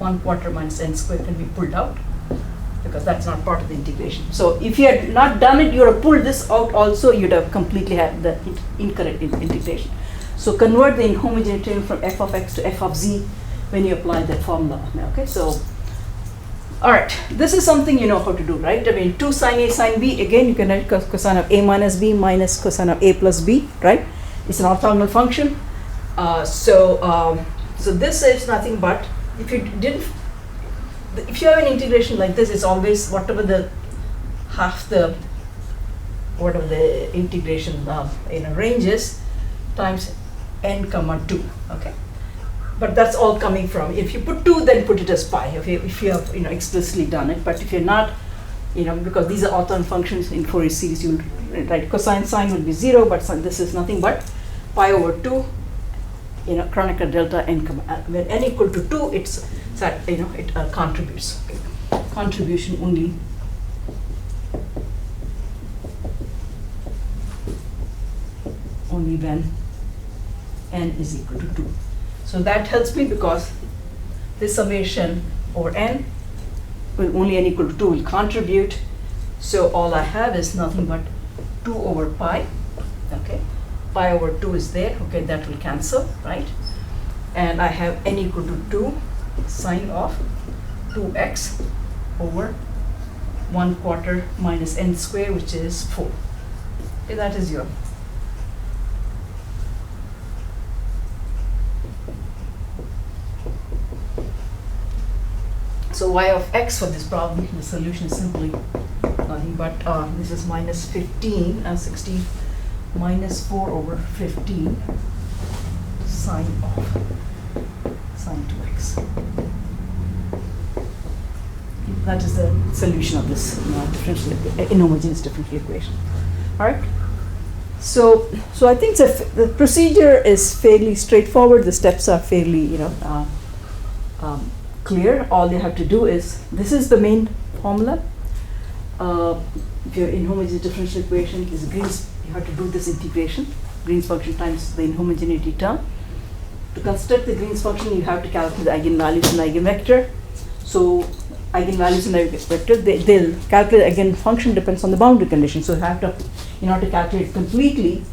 Speaker 1: 1/4 minus n squared can be pulled out because that's not part of the integration. So if you had not done it, you would have pulled this out also, you'd have completely had the incorrect integration. So convert the inhomogeneity term from f of x to f of z. when you apply that formula. Okay, so, all right, this is something you know how to do, right? I mean, 2 sine A sine B, again, you can write cosine of A minus B minus cosine of A plus B, right? It's an orthogonal function. So this is nothing but, if you have an integration like this, it's always whatever the integration range is times n comma 2, okay? But that's all coming from, if you put 2, then put it as pi, if you have explicitly done it. But if you're not, because these are orthogonal functions in Fourier series, you'll write cosine sine will be 0, but this is nothing but pi over 2, Kronecker delta n comma, when n equal to 2, it's it contributes. Okay. Contribution only when n is equal to 2. So that helps me because this summation over n will only n equal to 2 will contribute. So all I have is nothing but 2 over pi. Okay, pi over 2 is there. Okay, that will cancel, right? And I have n equal to 2 sine of 2x over 1/4 minus n square, which is 4. Okay, that is your. So y of x for this problem, the solution is simply nothing but this is minus 15, 16 minus 4 over 15 sine 2x. That is the solution of this inhomogeneous differential equation. All right. So I think the procedure is fairly straightforward. The steps are fairly clear. All you have to do is, this is the main formula. If your inhomogeneous differential equation is Green's, you have to do this integration, Green's function times the inhomogeneity term. To construct the Green's function, you have to calculate the eigenvalues and eigenvector. So eigenvalues and eigenvector, they'll calculate eigenfunction depends on the boundary condition. So you have to, in order to calculate completely,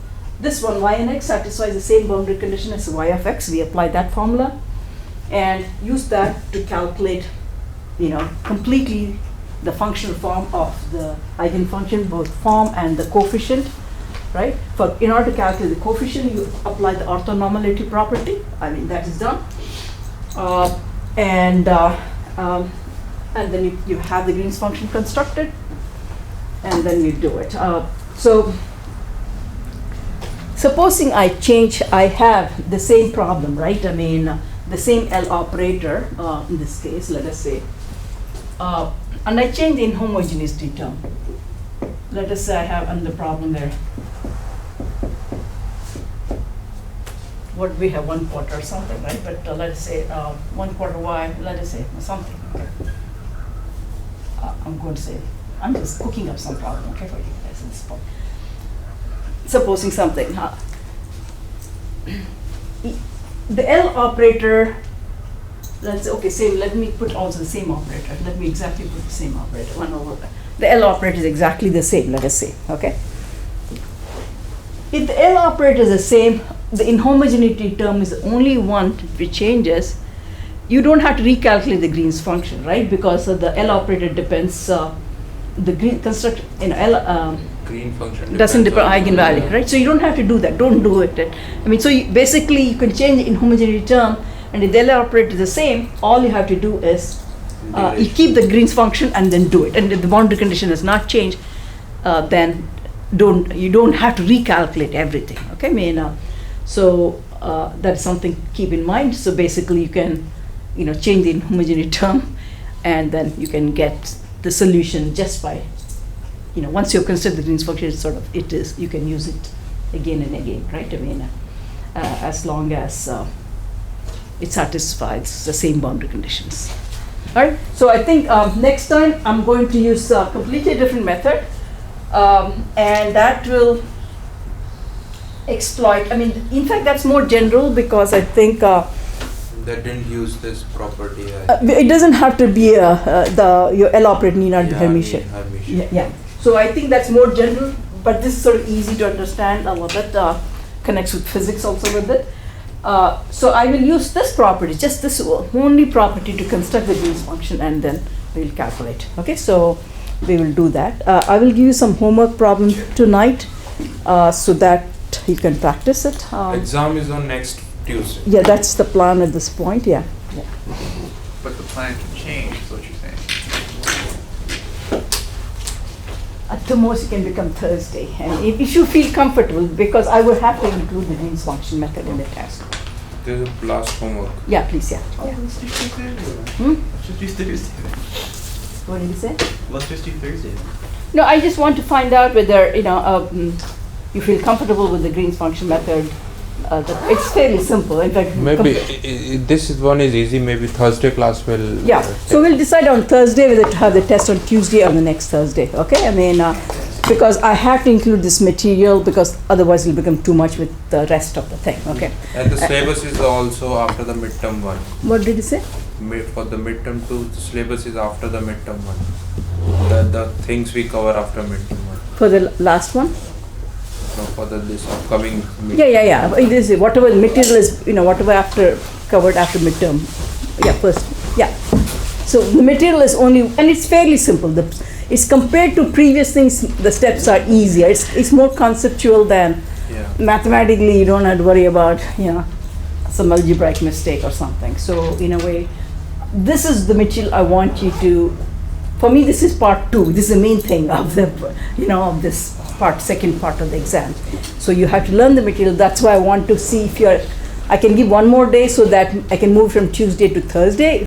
Speaker 1: this one y and x satisfies the same boundary condition as y of x. We apply that formula and use that to calculate, completely the functional form of the eigenfunction, both form and the coefficient, right? In order to calculate the coefficient, you apply the orthonormality property. I mean, that is done. And then you have the Green's function constructed, and then you do it. So supposing I have the same problem, right? I mean, the same L operator in this case, let us say, and I change the inhomogeneity term. Let us say I have another problem there. What we have 1/4 or something, right? But let us say 1/4 y, let us say something. Okay. I'm going to say, I'm just cooking up some problem, okay, for you guys at this point. Supposing something, the L operator, let's say, okay, let me put also the same operator. Let me exactly put the same operator, 1 over. The L operator is exactly the same, let us say, okay? If the L operator is the same, the inhomogeneity term is the only one which changes. You don't have to recalculate the Green's function, right? Because the L operator depends, the Green construct in L
Speaker 2: Green function
Speaker 1: doesn't depend on eigenvalue, right? So you don't have to do that. Don't do it. I mean, so basically you can change the inhomogeneity term, and if the L operator is the same, all you have to do is you keep the Green's function and then do it. And if the boundary condition has not changed, then you don't have to recalculate everything. Okay, I mean, so that's something to keep in mind. So basically, you can change the inhomogeneity term, and then you can get the solution just by once you've considered the Green's function, you can use it again and again, right? I mean, as long as it satisfies the same boundary conditions. All right. So I think next time I'm going to use a completely different method, and that will exploit. I mean, in fact, that's more general because I think
Speaker 2: that didn't use this property.
Speaker 1: It doesn't have to be your L operator need not be Hermitian. Yeah. So I think that's more general, but this is sort of easy to understand. A little bit connects with physics also with it. So I will use this property, just this only property to construct the Green's function, and then we will calculate. Okay, so we will do that. I will give you some homework problem tonight so that you can practice it.
Speaker 2: Exam is on next Tuesday.
Speaker 1: Yeah, that's the plan at this point, yeah.
Speaker 4: But the plan can change, is what you're saying.
Speaker 1: At the most, it can become Thursday, and if you feel comfortable, because I will have to include the Green's function method in the test.
Speaker 2: There's a last homework.
Speaker 1: Yeah, please, yeah.
Speaker 4: Oh, let's do Tuesday then.
Speaker 1: Hmm?
Speaker 4: Let's just do Thursday then.
Speaker 1: What did you say?
Speaker 4: Let's just do Thursday then.
Speaker 1: No, I just want to find out whether, you feel comfortable with the Green's function method. It's fairly simple, in fact.
Speaker 2: Maybe this is one is easy. Maybe Thursday class will.
Speaker 1: Yeah, so we'll decide on Thursday whether to have the test on Tuesday or the next Thursday, okay? I mean, because I have to include this material, because otherwise it'll become too much with the rest of the thing, okay?
Speaker 2: And the syllabus is also after the midterm one.
Speaker 1: What did you say?
Speaker 2: For the midterm 2, the syllabus is after the midterm one. The things we cover after midterm one.
Speaker 1: For the last one?
Speaker 2: No, for this upcoming.
Speaker 1: Yeah. It is whatever the material is, whatever after covered after midterm. Yeah, first. Yeah. So the material is only, and it's fairly simple. It's compared to previous things. The steps are easier. It's more conceptual than mathematically. You don't have to worry about some algebraic mistake or something. So in a way, this is the material I want you to. For me, this is part 2. This is the main thing of the of this second part of the exam. So you have to learn the material. That's why I want to see if I can give one more day so that I can move from Tuesday to Thursday.